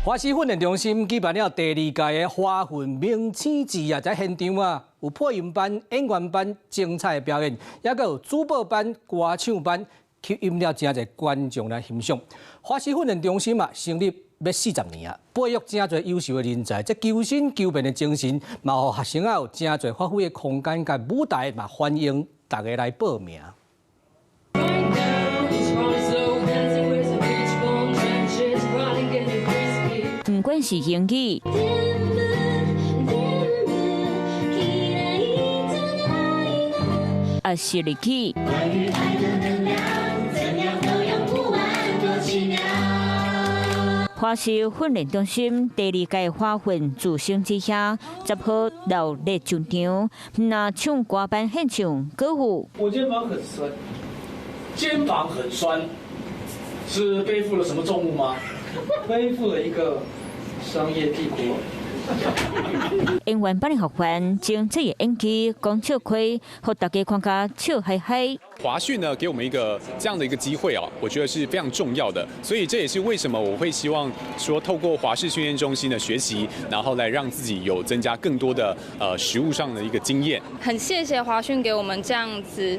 华西训练中心举办了第2届的花训明星季啊，在现场啊有配音班、演员班精彩表演，也有主播班、歌唱班，吸引了真侪观众来欣赏。华西训练中心啊，成立要40年啊，培育真侪优秀的人才，这求新求变的精神，嘛，互学生啊有真侪发挥的空间甲舞台，嘛欢迎大家来报名。 不管是英语、还是日语，华西训练中心第2届花训助兴之夜，10号热烈上场，那唱歌班现场歌舞。我肩膀很酸，肩膀很酸，是背负了什么重物吗？背负了一个商业帝国。演员班的学员将这个演技讲笑开，让大家看个笑嗨嗨。 华训呢，给我们一个这样的一个机会哦，我觉得是非常重要的，所以这也是为什么我会希望说，透过华视训练中心的学习，然后来让自己有增加更多的实务上的一个经验。很谢谢华训给我们这样子，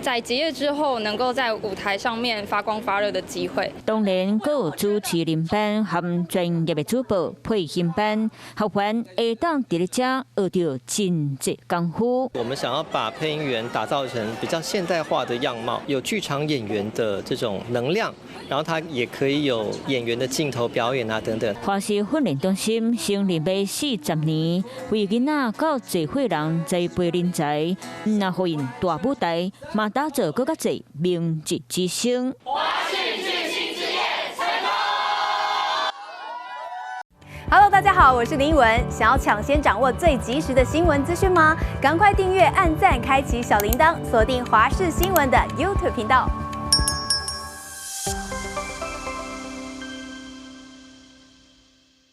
在结业之后能够在舞台上面发光发热的机会。当然，还有主持人班和专业的主播配音班，学员会当伫咧遮学到真济功夫。我们想要把配音员打造成比较现代化的样貌，有剧场演员的这种能量，然后他也可以有演员的镜头表演啊等等。华视训练中心成立要40年，为囡仔到社会人栽培人才，那互因大舞台，嘛打造更加侪明日之星。华视巨星之夜成功。Hello， 大家好，我是林依文。想要抢先掌握最及时的新闻资讯吗？赶快订阅、按赞、开启小铃铛，锁定华视新闻的 YouTube 频道。